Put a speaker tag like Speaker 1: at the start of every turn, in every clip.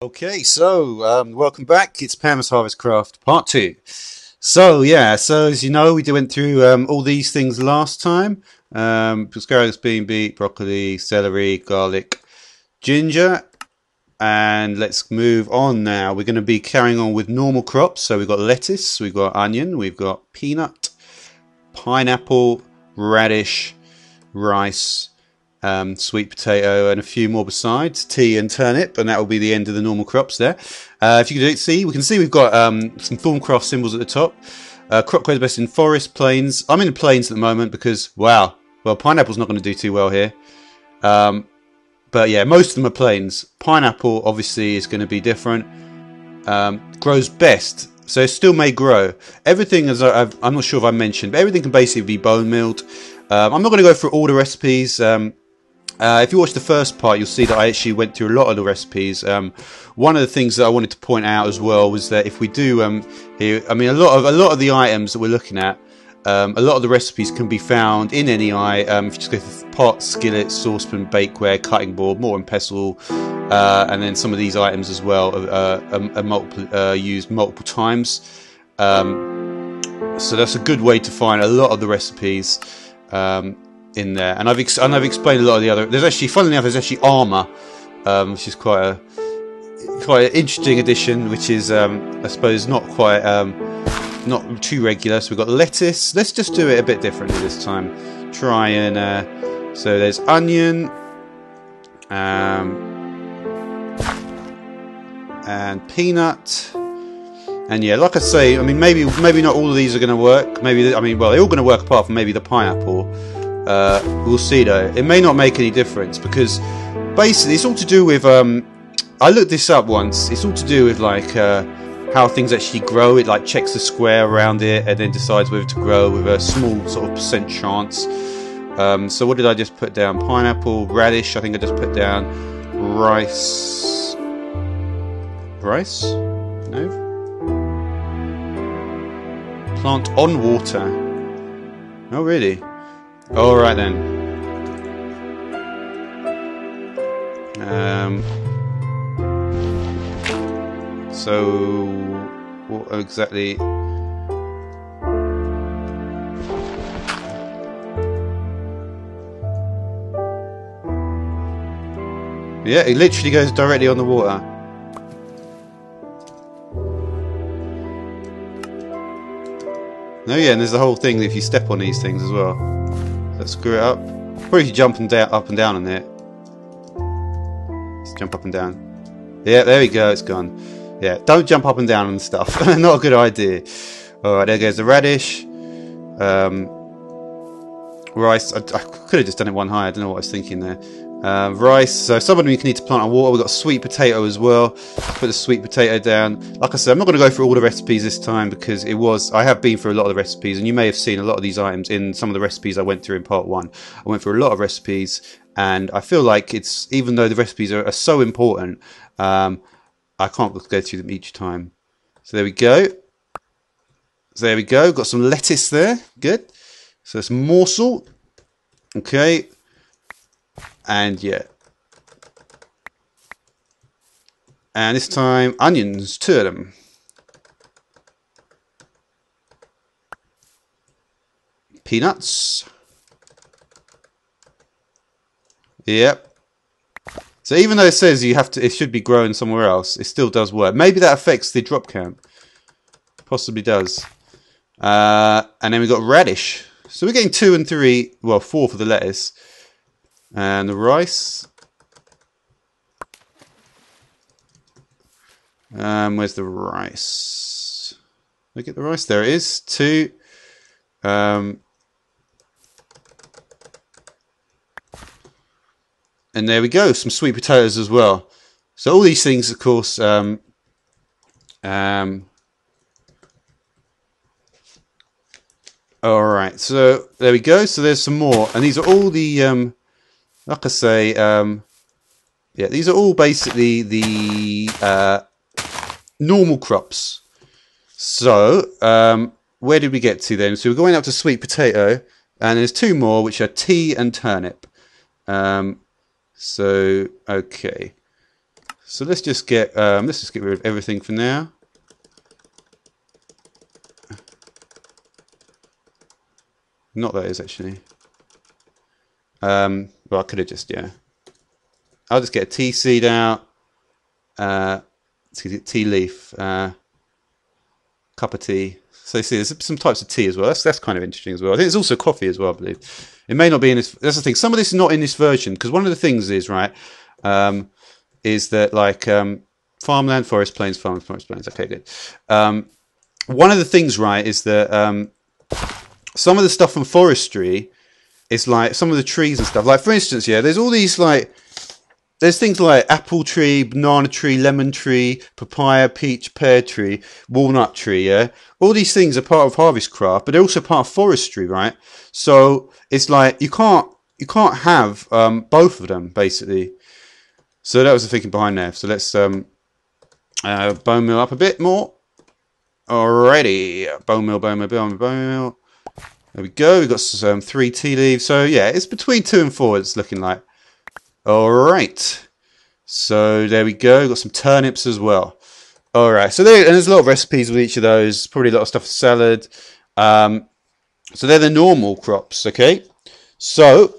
Speaker 1: Okay, so welcome back. It's Pam's Harvest Craft Part 2. So as you know, we went through all these things last time. Asparagus, bean, beet, broccoli, celery, garlic, ginger. And let's move on now. We're going to be carrying on with normal crops. So we've got lettuce, we've got onion, we've got peanut, pineapple, radish, rice, sweet potato, and a few more besides, tea and turnip, and that will be the end of the normal crops there. If you can see, we've got some Thorncraft symbols at the top. Crop grows best in forest, plains. I'm in the plains at the moment because, wow, well, pineapple's not going to do too well here. But yeah, most of them are plains. Pineapple, obviously, is going to be different. Grows best, so it still may grow. Everything, as I'm not sure if I mentioned, but everything can basically be bone mealed. I'm not going to go through all the recipes. If you watch the first part, you'll see that I actually went through a lot of the recipes. One of the things that I wanted to point out as well was that if we do here, I mean, a lot of the items that we're looking at, a lot of the recipes can be found in any eye. If you just go to pot, skillet, saucepan, bakeware, cutting board, mortar and pestle, and then some of these items as well are used multiple times. So that's a good way to find a lot of the recipes. In there, and I've explained a lot of the other. There's actually, funnily enough, there's actually armour, which is quite an interesting addition, which is I suppose not not too regular. So we've got lettuce. Let's just do it a bit differently this time. Try and so there's onion, and peanut. And yeah, like I say, I mean, maybe not all of these are going to work. Maybe, I mean, well, they're all going to work apart from maybe the pineapple. We'll see though. It may not make any difference because basically it's all to do with. I looked this up once. It's all to do with like how things actually grow. It like checks the square around it and then decides whether to grow with a small sort of percent chance. So what did I just put down? Pineapple, radish. I think I just put down rice. Rice? No. Plant on water. Oh really? Alright then. So what exactly? Yeah, it literally goes directly on the water. Oh yeah, and there's the whole thing if you step on these things as well. Let's screw it up. Probably jump up and down on it. Let's jump up and down. Yeah, there we go. It's gone. Yeah, don't jump up and down on stuff. Not a good idea. All right, there goes the radish. Rice. I could have just done it one higher. I don't know what I was thinking there. Rice. So some of them you can need to plant on water. We've got sweet potato as well. Put the sweet potato down. Like I said, I'm not going to go through all the recipes this time because I have been through a lot of the recipes, and you may have seen a lot of these items in some of the recipes I went through in part 1. I went through a lot of recipes, and I feel like it's, even though the recipes are so important, I can't go through them each time. So there we go. Got some lettuce there. Good. So it's morsel. Okay. And yeah. And this time, onions, 2 of them. Peanuts. Yep. So even though it says it should be grown somewhere else, it still does work. Maybe that affects the drop count. Possibly does. And then we've got radish. So we're getting 2 and 3, well, 4 for the lettuce. And the rice. Where's the rice? Look at the rice. There it is. 2. And there we go. Some sweet potatoes as well. So all these things, of course. All right. So there we go. So there's some more, and these are all the. Like I say, yeah, these are all basically the normal crops. So, where did we get to then? So we're going up to sweet potato, and there's 2 more, which are tea and turnip. So, okay. So let's just get rid of everything for now. Not that is actually. Well, I could have just I'll just get a tea seed out. Tea leaf. Cup of tea. So you see, there's some types of tea as well. That's kind of interesting as well. I think there's also coffee as well, I believe. It may not be in this. That's the thing. Some of this is not in this version because one of the things is is that like farmland, forest, plains, farmland, forest, plains. Okay, good. One of the things, right, is that some of the stuff from forestry is like some of the trees and stuff. Like for instance, there's all these like. There's things like apple tree, banana tree, lemon tree, papaya, peach, pear tree, walnut tree, All these things are part of harvestcraft, but they're also part of forestry, right? So it's like you can't have both of them, basically. So that was the thinking behind there. So let's bone meal up a bit more. Alrighty. Bone meal. There we go. We've got some 3 tea leaves. So yeah, it's between 2 and 4, it's looking like. Alright, so there we go. We've got some turnips as well. Alright, so there's a lot of recipes with each of those. Probably a lot of stuff for salad. So they're the normal crops, okay? So,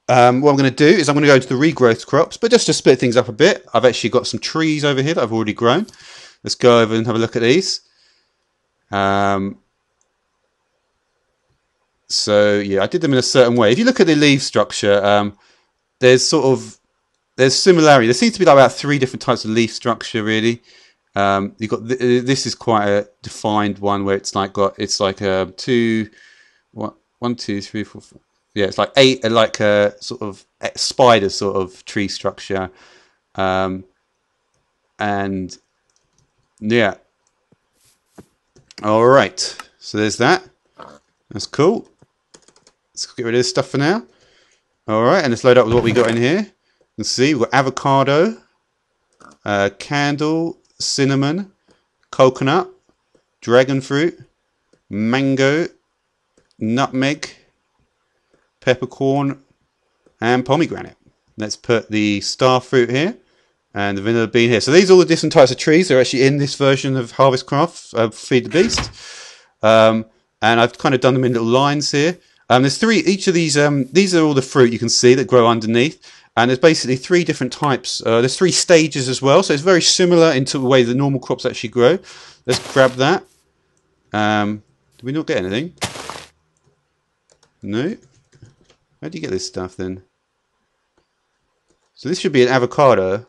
Speaker 1: what I'm going to do is I'm going to go into the regrowth crops, but just to split things up a bit, I've actually got some trees over here that I've already grown. Let's go over and have a look at these. So, yeah, I did them in a certain way. If you look at the leaf structure, there's similarity. There seems to be like about 3 different types of leaf structure, really. You've got this is quite a defined one where it's like one, two, three, four, four. Yeah, it's like 8, like a sort of spider sort of tree structure, and yeah. All right, so there's that. That's cool. Let's get rid of this stuff for now. Alright, and let's load up with what we got in here. You can see we've got avocado, candle, cinnamon, coconut, dragon fruit, mango, nutmeg, peppercorn, and pomegranate. Let's put the star fruit here and the vanilla bean here. So these are all the different types of trees. They're actually in this version of Harvestcraft, Feed the Beast. And I've kind of done them in little lines here. There's 3, each of these are all the fruit you can see that grow underneath. And there's basically 3 different types. There's 3 stages as well. So it's very similar into the way the normal crops actually grow. Let's grab that. Did we not get anything? No. Where do you get this stuff then? So this should be an avocado.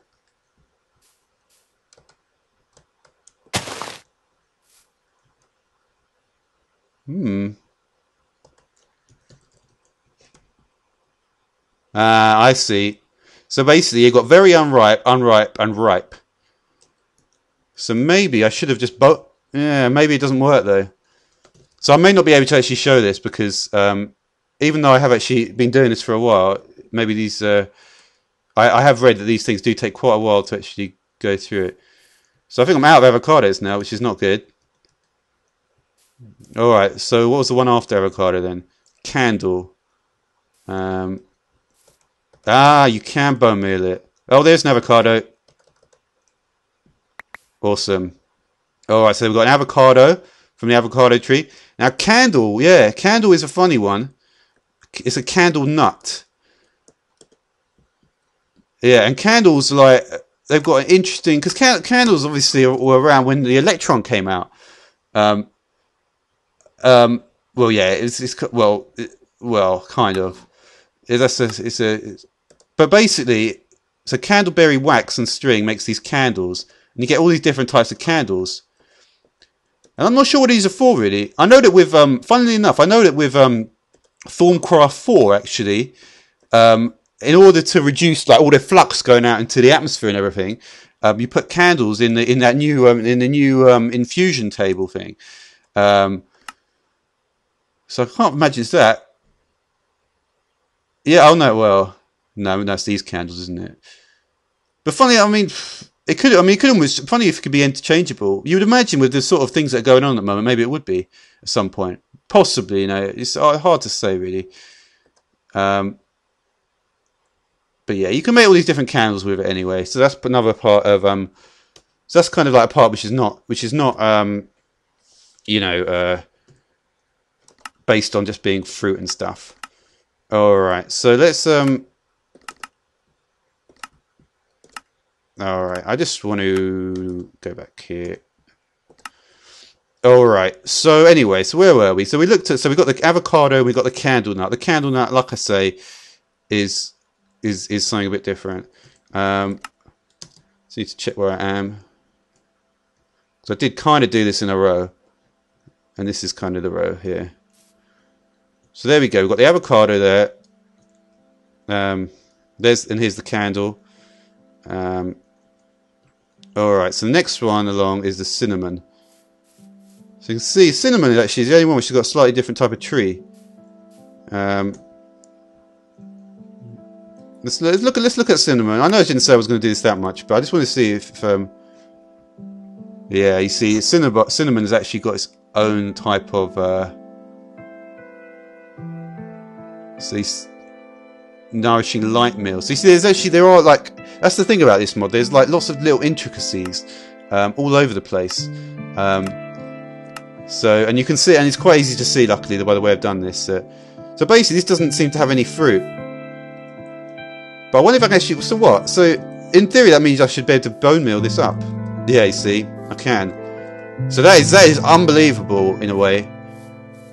Speaker 1: I see. So basically you've got very unripe, unripe, and ripe. So maybe I should have just maybe it doesn't work though. So I may not be able to actually show this because even though I have actually been doing this for a while, maybe these I have read that these things do take quite a while to actually go through it. So I think I'm out of avocados now, which is not good. Alright, so what was the one after avocado then? Candle. You can bone meal it. Oh, there's an avocado. Awesome. Alright, so we've got an avocado from the avocado tree. Now, candle, candle is a funny one. It's a candle nut. Yeah, and candles, like, they've got an interesting... Because candles, obviously, were around when the electron came out. Well, yeah, well, kind of. But basically, so candleberry wax and string makes these candles, and you get all these different types of candles. And I'm not sure what these are for, really. I know that with, funnily enough, Thorncraft 4, actually, in order to reduce like all the flux going out into the atmosphere and everything, you put candles in the new infusion table thing. So I can't imagine it's that. Yeah, oh no, well, no, that's these candles, isn't it? But funny, I mean, it could almost, funny if it could be interchangeable. You would imagine with the sort of things that are going on at the moment, maybe it would be at some point. Possibly, it's hard to say really. But But yeah, you can make all these different candles with it anyway. So that's another part of so that's kind of like a part which is not you know, based on just being fruit and stuff. All right, so let's all right, I just want to go back here. All right, so anyway, so where were we? So we looked at, so we got the avocado, we got the candle nut. The candle nut, like I say, is something a bit different. So I need to check where I am. So I did kind of do this in a row, and this is kind of the row here. So there we go. We've got the avocado there. And here's the candle. All right. So the next one along is the cinnamon. So you can see cinnamon is actually the only one which has got a slightly different type of tree. Let's look at cinnamon. I know I didn't say I was going to do this that much, but I just want to see if yeah, you see cinnamon has actually got its own type of nourishing light meal. So you see, there are like, that's the thing about this mod. There's like lots of little intricacies all over the place. So, and you can see, and it's quite easy to see, luckily, by the way I've done this. So basically, this doesn't seem to have any fruit. But I wonder if I can actually. So what? So in theory, that means I should be able to bone meal this up. Yeah, you see, I can. So that is unbelievable in a way.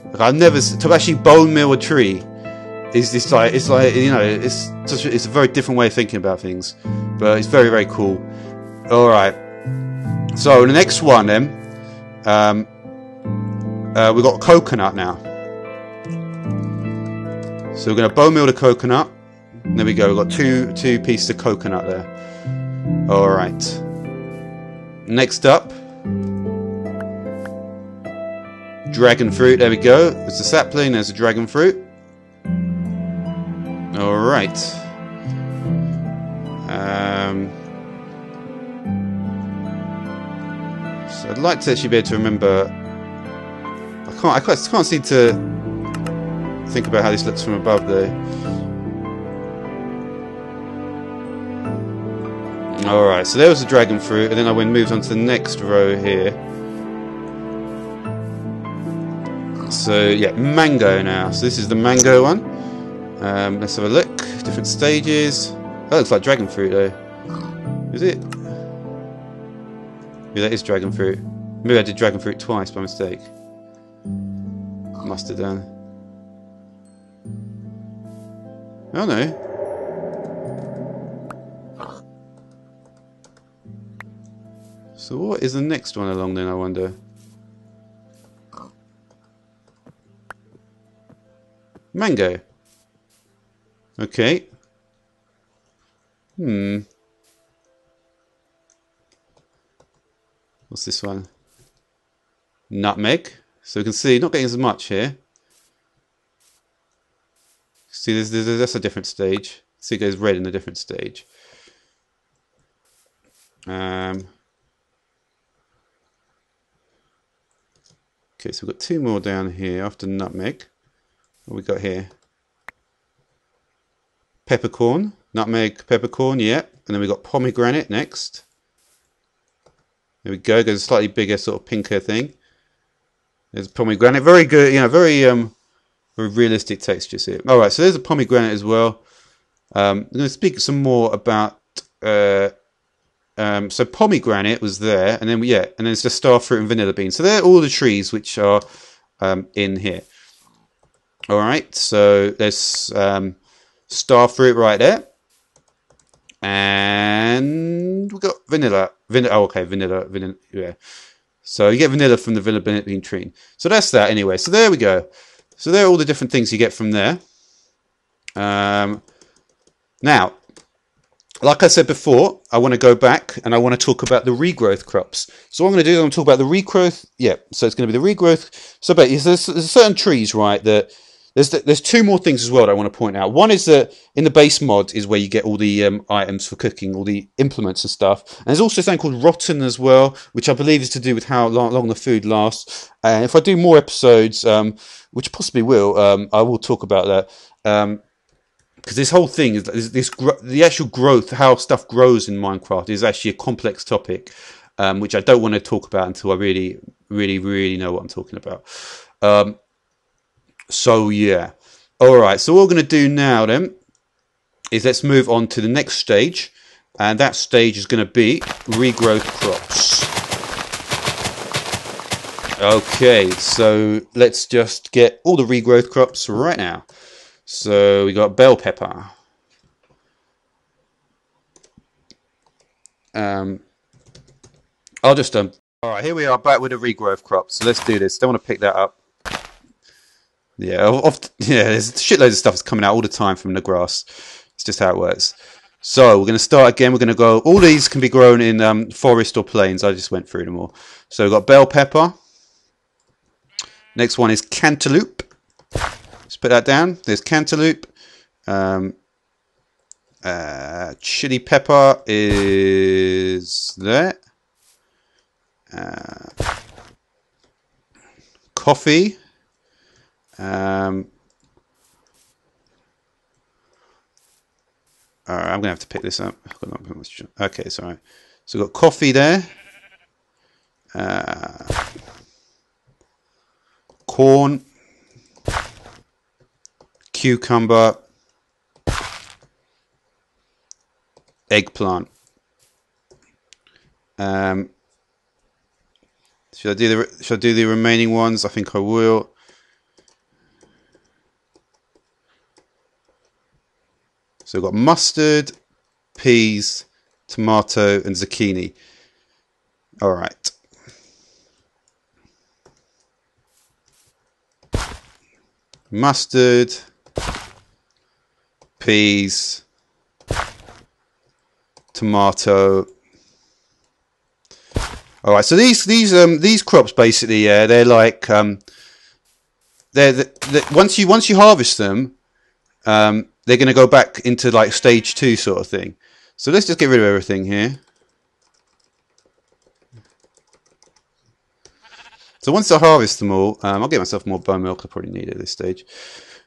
Speaker 1: Like I've never to actually bone meal a tree. Is this like, it's like, you know, it's a very different way of thinking about things, but it's very, very cool. All right, so the next one then, we've got coconut now. So we're going to bone meal the coconut. There we go. We've got two pieces of coconut there. All right. Next up, dragon fruit. There we go. There's the sapling. There's the dragon fruit. All right. So I'd like to actually be able to remember. I can't seem to think about how this looks from above though. All right. So there was the dragon fruit, and then I moved on to the next row here. So yeah, mango now. So this is the mango one. Let's have a look. Different stages. That looks like dragon fruit though. Is it? Yeah, that is dragon fruit. Maybe I did dragon fruit twice by mistake. Must have done. Oh no. So what is the next one along then, I wonder? Mango. Okay. What's this one? Nutmeg. So we can see, not getting as much here. See, that's a different stage. See, it goes red in a different stage. Okay, so we've got two more down here after nutmeg. What we got here? Peppercorn, nutmeg, peppercorn, yeah. And then we got pomegranate next. There we go. Goes a slightly bigger, sort of pinker thing. There's pomegranate, very good. You know, very realistic textures here. All right, so there's a pomegranate as well. I'm going to speak some more about. So pomegranate was there, and then and then it's just starfruit and vanilla bean. So they're all the trees which are in here. All right, so there's starfruit right there, and we got vanilla. Oh, okay, vanilla. Yeah. So you get vanilla from the vanilla bean tree. So that's that anyway. So there we go. So there are all the different things you get from there. Now, like I said before, I want to go back and I want to talk about the regrowth crops. So what I'm going to do is I'm going to talk about the regrowth. Yeah, so it's going to be the regrowth. So basically, there's certain trees, right, that there's two more things as well that I want to point out. One is that in the base mod is where you get all the items for cooking, all the implements and stuff. And there's also something called rotten as well, which I believe is to do with how long the food lasts. And if I do more episodes, which possibly will, I will talk about that. because this whole thing is the actual growth, how stuff grows in Minecraft, is actually a complex topic, which I don't want to talk about until I really know what I'm talking about. So yeah, all right. So what we're going to do now then is let's move on to the next stage, and that stage is going to be regrowth crops. Okay, so let's just get all the regrowth crops right now. So we got bell pepper. I'll just all right, here we are back with the regrowth crops. So let's do this. Don't want to pick that up. Yeah, there's shitloads of stuff that's coming out all the time from the grass. It's just how it works. So we're going to start again. We're going to go. All these can be grown in forest or plains. I just went through them all. So we've got bell pepper. Next one is cantaloupe. Let's put that down. There's cantaloupe. Chili pepper is there. Coffee. Alright, I'm gonna have to pick this up. Okay, it's alright. So we've got coffee there. Corn. Cucumber. Eggplant. Should I do the remaining ones? I think I will. So we've got mustard, peas, tomato, and zucchini. All right. Mustard, peas, tomato. All right. So these crops basically, yeah, they're like once you harvest them, they're going to go back into like stage 2 sort of thing. So let's just get rid of everything here. So once I harvest them all, I'll get myself more bone milk. I probably need it at this stage.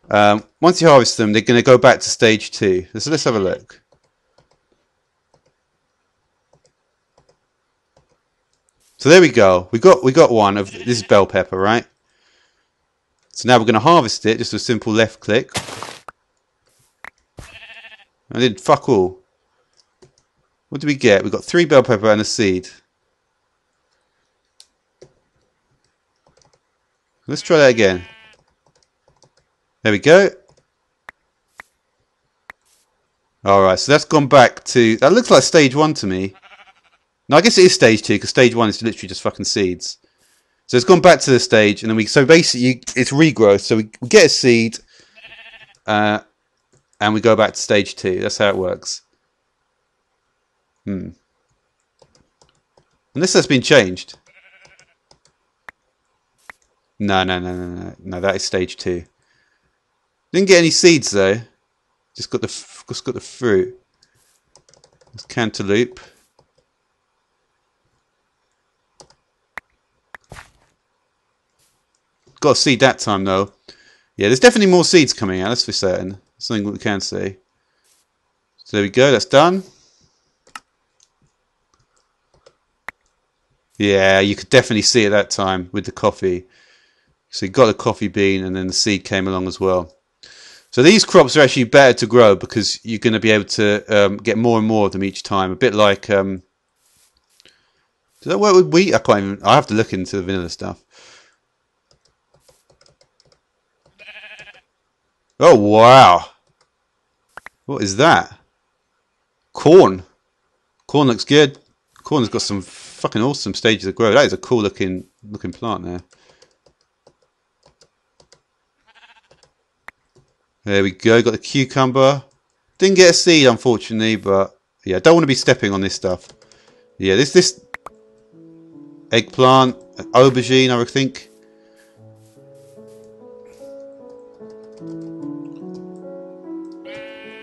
Speaker 1: Once you harvest them, they're going to go back to stage 2. So let's have a look. So there we go. We got one of this is bell pepper, right? So now we're going to harvest it. Just a simple left click. I did fuck all. What do we get? We got 3 bell pepper and a seed. Let's try that again. There we go. Alright, so that's gone back to... That looks like stage 1 to me. No, I guess it is stage 2, because stage 1 is literally just fucking seeds. So it's gone back to the stage, and then so basically it's regrowth. So we get a seed, and we go back to stage 2. That's how it works. Unless that's been changed. No, that is stage 2. Didn't get any seeds though. Just got the fruit. It's cantaloupe. Got a seed that time though. Yeah, there's definitely more seeds coming out. That's for certain. That's something we can say. So there we go. That's done. Yeah, you could definitely see it that time with the coffee. So you got the coffee bean, and then the seed came along as well. So these crops are actually better to grow because you're going to be able to get more and more of them each time. A bit like, does that work with wheat? I can't even. I have to look into the vanilla stuff. Oh wow! What is that? Corn. Corn looks good. Corn's got some fucking awesome stages of growth. That is a cool looking plant there. There we go. Got the cucumber. Didn't get a seed, unfortunately, but yeah, I don't want to be stepping on this stuff. Yeah, this eggplant, aubergine, I think.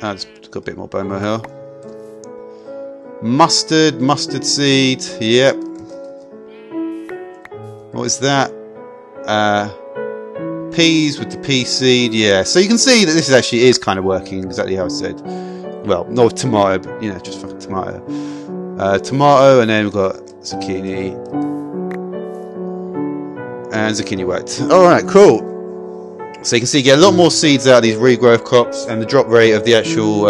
Speaker 1: It's got a bit more bone here. Mustard seed. Yep. What is that? peas with the pea seed. Yeah, so you can see that this actually is kind of working exactly how I said. Well, not tomato, but you know, just fucking tomato. Tomato, and then we've got zucchini. And zucchini worked. Alright, cool. So you can see you get a lot more seeds out of these regrowth crops, and the drop rate of the actual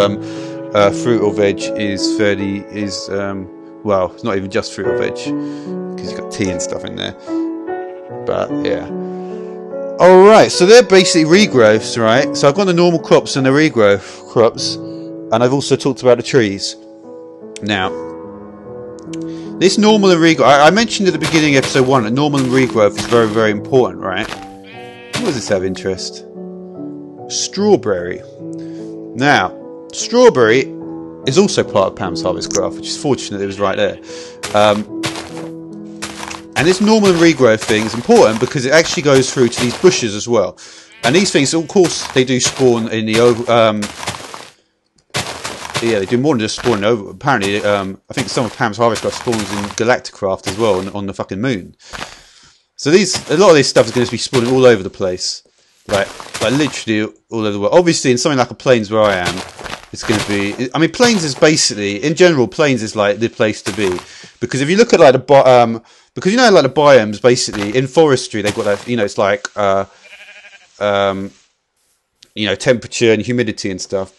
Speaker 1: fruit or veg is well, it's not even just fruit or veg, because you've got tea and stuff in there. But yeah. Alright, so they're basically regrowths, right? So I've got the normal crops and the regrowth crops, and I've also talked about the trees. Now, this normal and regrowth, I mentioned at the beginning of episode 1 that normal and regrowth is very, very important, right? What does this have interest? Strawberry. Now, strawberry is also part of Pam's Harvest Craft, which is fortunate it was right there. And this normal and regrowth thing is important because it actually goes through to these bushes as well. And these things, of course, they do spawn in the yeah, they do more than just spawn over. Apparently, I think some of Pam's Harvest Craft spawns in Galacticraft as well, on the fucking moon. So a lot of this stuff is going to be spawning all over the place, like literally all over the world. Obviously, in something like a plains where I am, it's going to be. I mean, plains is basically, in general, plains is like the place to be, because if you look at like because you know, like the biomes, basically in forestry, they've got that. You know, it's like you know, temperature and humidity and stuff.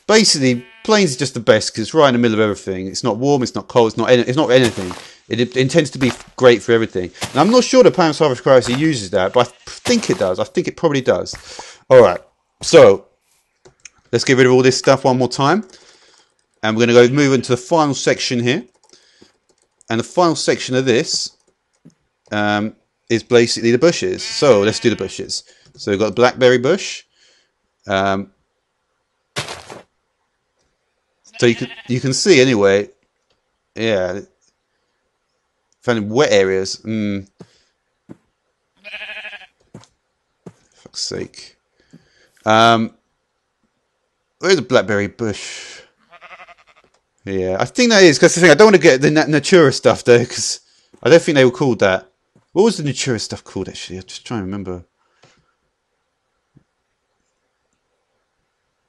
Speaker 1: Basically, plains is just the best because it's right in the middle of everything. It's not warm, it's not cold, it's not anything. It intends to be great for everything. And I'm not sure that Pam's Harvest Craft uses that, but I think it does. I think it probably does. Alright, so let's get rid of all this stuff one more time. And we're going to go move into the final section here. And the final section of this is basically the bushes. So let's do the bushes. So we've got the blackberry bush. So you can see anyway, yeah. Found wet areas. Fuck's sake. Where's the blackberry bush? Yeah, I think that is because the thing, I don't want to get the Natura stuff though, because I don't think they were called that. What was the Natura stuff called actually? I'm just trying to remember.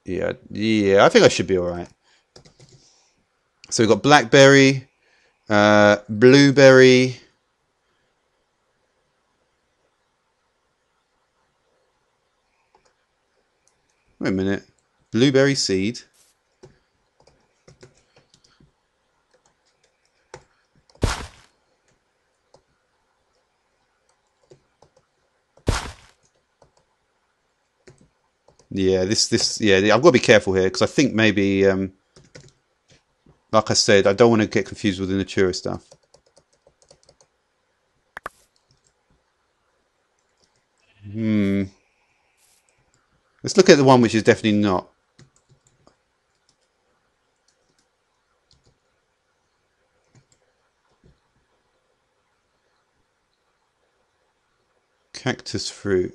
Speaker 1: Yeah, I think I should be all right. So we've got blackberry, blueberry. Wait a minute. Blueberry seed. Yeah, yeah, I've got to be careful here because I think maybe, like I said, I don't want to get confused with the Natura stuff. Let's look at the one which is definitely not. Cactus fruit.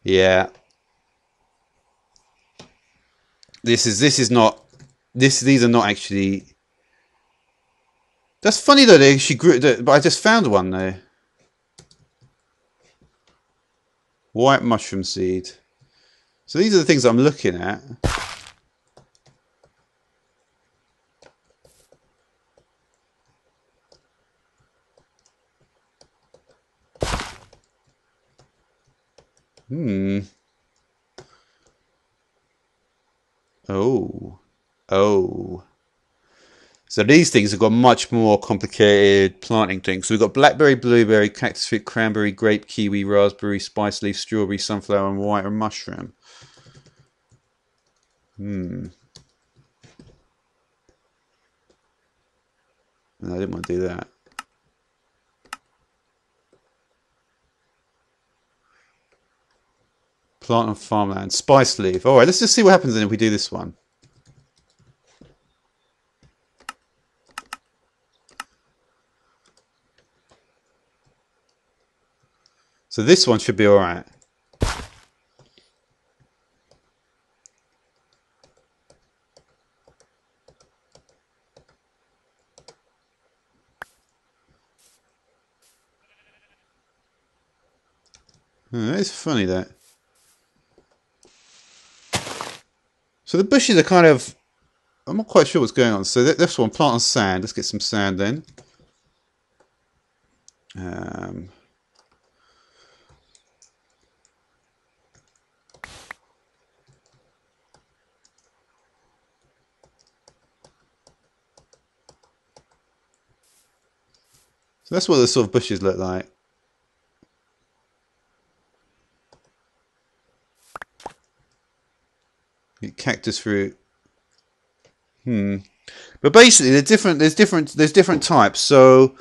Speaker 1: Yeah. This is not. These are not actually. That's funny though. They actually grew. But I just found one though. White mushroom seed. So these are the things I'm looking at. Oh. So these things have got much more complicated planting things. So we've got blackberry, blueberry, cactus fruit, cranberry, grape, kiwi, raspberry, spice leaf, strawberry, sunflower, and white mushroom. No, I didn't want to do that. Plant on farmland. Spice leaf. Alright, let's just see what happens then if we do this one. So this one should be alright. It's funny that. So the bushes are kind of, I'm not quite sure what's going on. So this one, plant on sand. Let's get some sand then. So that's what the sort of bushes look like. Cactus fruit. But basically, there's different types. So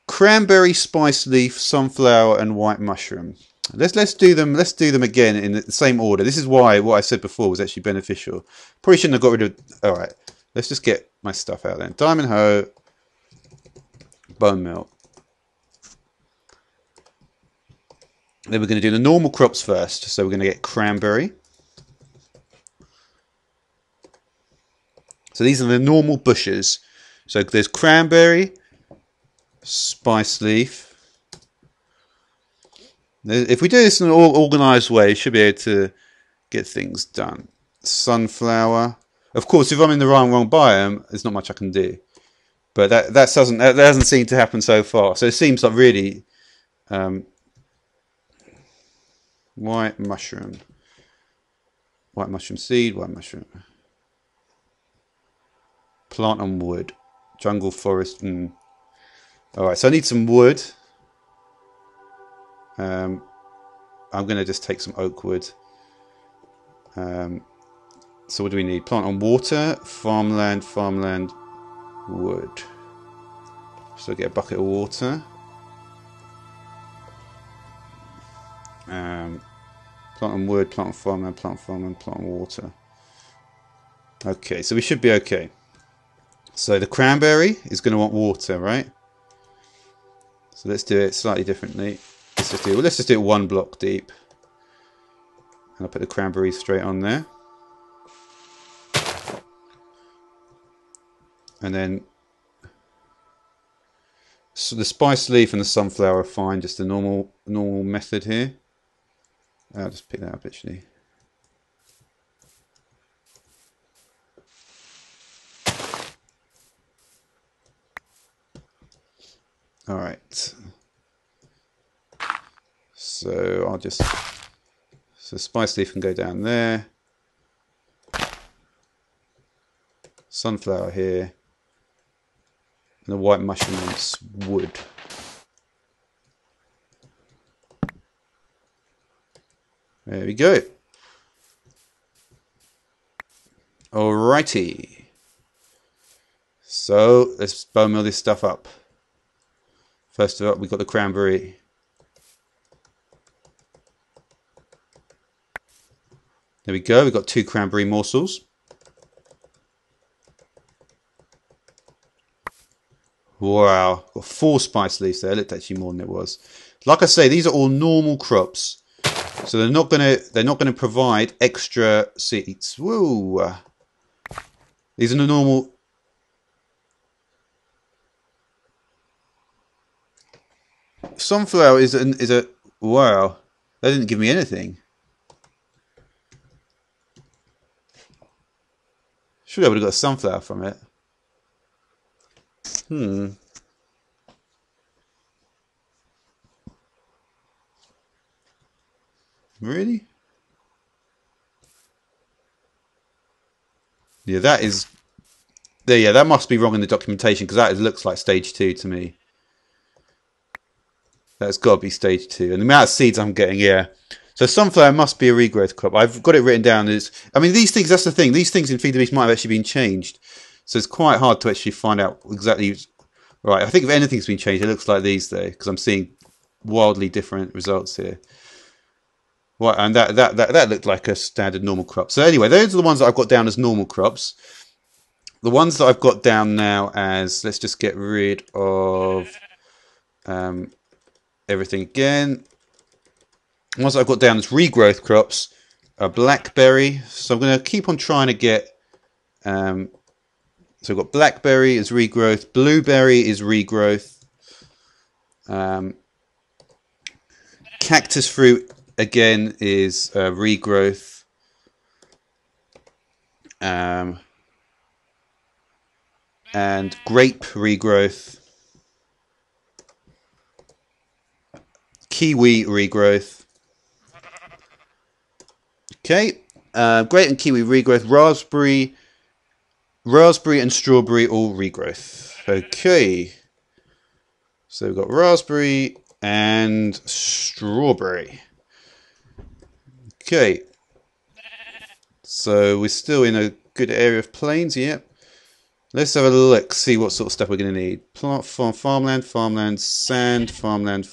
Speaker 1: cranberry, spice leaf, sunflower, and white mushroom. Let's do them. Let's do them again in the same order. This is why what I said before was actually beneficial. Probably shouldn't have got rid of. All right, let's just get my stuff out then. Diamond hoe, bone meal. Then we're going to do the normal crops first. So we're going to get cranberry. So these are the normal bushes. So there's cranberry, spice leaf. If we do this in an organised way, we should be able to get things done. Sunflower. Of course, if I'm in the wrong biome, there's not much I can do. But that hasn't seemed to happen so far. So it seems like really white mushroom seed, white mushroom. Plant on wood. Jungle, forest. Alright, so I need some wood. I'm going to just take some oak wood. So what do we need? Plant on water, farmland, wood. So get a bucket of water. Plant on wood, plant on farmland, plant on water. Okay, so we should be okay. So the cranberry is going to want water, right? So let's do it slightly differently. Let's just do it one block deep. And I'll put the cranberry straight on there. And then so the spice leaf and the sunflower are fine, just the normal method here. I'll just pick that up actually. Alright. So spice leaf can go down there. Sunflower here. And the white mushroom wants wood. There we go. Alrighty. So let's bone meal this stuff up. First of all, we've got the cranberry. There we go. We've got 2 cranberry morsels. Wow, got 4 spice leaves there. It looked actually more than it was. Like I say, these are all normal crops, so they're not gonna provide extra seeds. Woo! These are the normal. Sunflower is a wow. That didn't give me anything. Should I would have got a sunflower from it. Really? Yeah, that is. Yeah, that must be wrong in the documentation because that looks like stage 2 to me. That's got to be stage 2, and the amount of seeds I'm getting, yeah. So sunflower must be a regrowth crop. I've got it written down as. I mean, these things. That's the thing. These things in Feed the Beast might have actually been changed, so it's quite hard to actually find out exactly. Right, I think if anything's been changed, it looks like these though, because I'm seeing wildly different results here. Right, and that looked like a standard normal crop. So anyway, those are the ones that I've got down as normal crops. The ones that I've got down now as, let's just get rid of everything again. The ones that I've got down as regrowth crops are blackberry. So I'm going to keep on trying to get. So we've got blackberry is regrowth, blueberry is regrowth, cactus fruit again is regrowth. And grape regrowth. Kiwi regrowth. Okay, grape and kiwi regrowth. Raspberry and strawberry all regrowth. Okay, so we've got raspberry and strawberry. Okay, so we're still in a good area of plains. Yep. Let's have a look, see what sort of stuff we're going to need. Farmland, sand, farmland.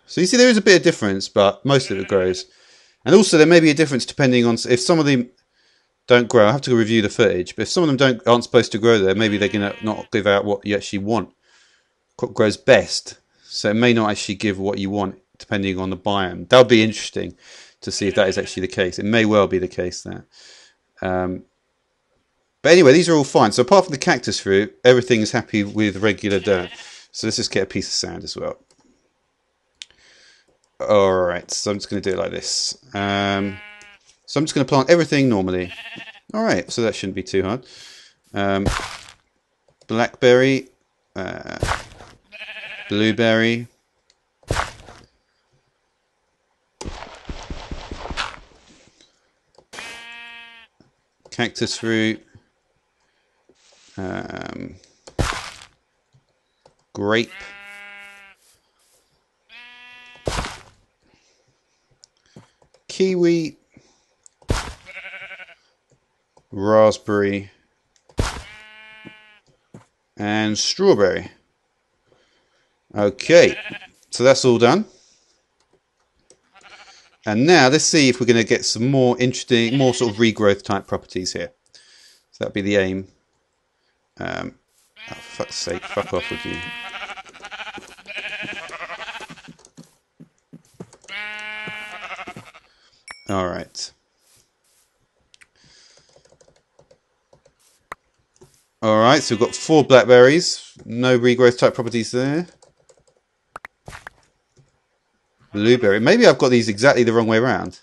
Speaker 1: So you see there is a bit of difference, but most of it grows. And also there may be a difference depending on, if some of them don't grow, I have to review the footage, but if some of them aren't supposed to grow there, maybe they're going to not give out what you actually want. What grows best. So it may not actually give what you want, depending on the biome. That would be interesting to see if that is actually the case. It may well be the case there. But anyway, these are all fine. So apart from the cactus fruit, everything is happy with regular dirt. So let's just get a piece of sand as well. Alright, so I'm just going to do it like this. So I'm just going to plant everything normally. Alright, so that shouldn't be too hard. Blackberry. Blueberry. Cactus fruit. Grape. Kiwi. Raspberry. And strawberry. Okay, so that's all done. And now let's see if we're going to get some more interesting, more sort of regrowth type properties here. So that'd be the aim. Oh, for fuck's sake, fuck off with you. Alright. Alright, so we've got 4 blackberries. No regrowth type properties there. Blueberry. Maybe I've got these exactly the wrong way around.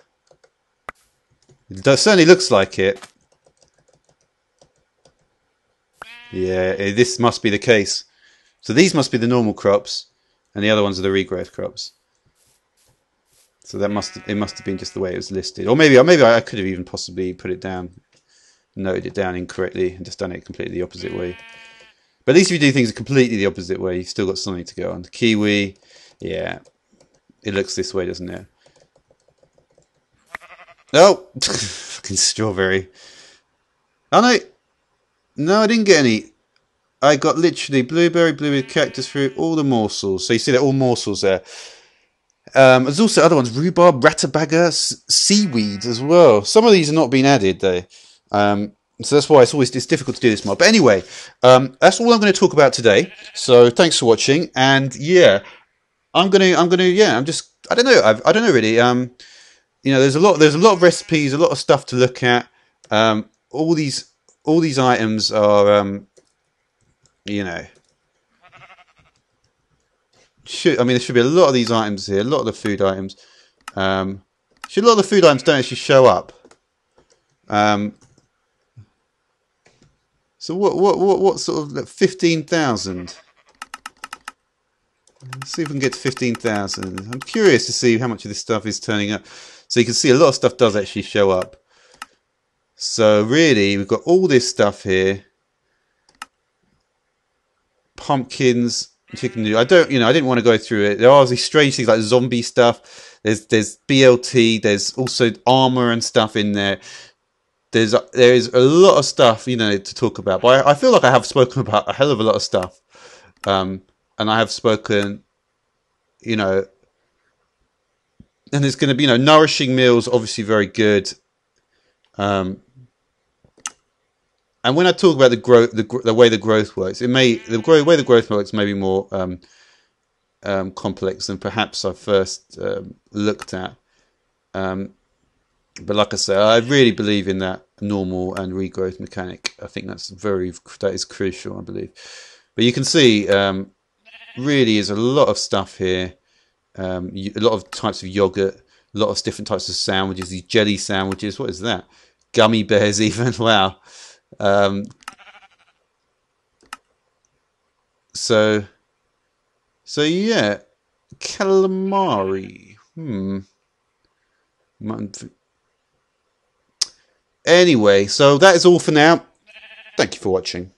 Speaker 1: It certainly looks like it. Yeah, this must be the case. So these must be the normal crops, and the other ones are the regrowth crops. So that must have been just the way it was listed, or maybe I could have even possibly put it down, noted it down incorrectly, and just done it completely the opposite way. But at least if you do things completely the opposite way, you've still got something to go on. Kiwi, yeah, it looks this way, doesn't it? Oh, fucking strawberry. Oh no, no, I didn't get any. I got literally blueberry, cactus fruit, all the morsels. So you see they're all morsels there. There's also other ones, rhubarb, ratabaga, seaweed as well. Some of these are not being added though. So that's why it's difficult to do this mod. But anyway, that's all I'm going to talk about today. So thanks for watching. And yeah, I don't know. I don't know really. You know, there's a lot of recipes, a lot of stuff to look at. All these items are, you know, there should be a lot of these items here, a lot of the food items. A lot of the food items don't actually show up. So what sort of 15,000? Let's see if we can get to 15,000. I'm curious to see how much of this stuff is turning up. So you can see a lot of stuff does actually show up. So really, we've got all this stuff here. Pumpkins, chicken noodle. I didn't want to go through it. There are these strange things like zombie stuff. There's BLT. There's also armor and stuff in there. There is a lot of stuff, you know, to talk about. But I feel like I have spoken about a hell of a lot of stuff. And I have spoken, you know, and there's going to be, you know, nourishing meals, obviously very good. And when I talk about the growth, the way the growth works, the way the growth works may be more complex than perhaps I first looked at. But like I say, I really believe in that normal and regrowth mechanic. I think that is crucial, I believe. But you can see really is a lot of stuff here. A lot of types of yogurt, a lot of different types of sandwiches. These jelly sandwiches. What is that? Gummy bears, even. Wow. Um, so yeah, calamari. Anyway, so that is all for now. Thank you for watching.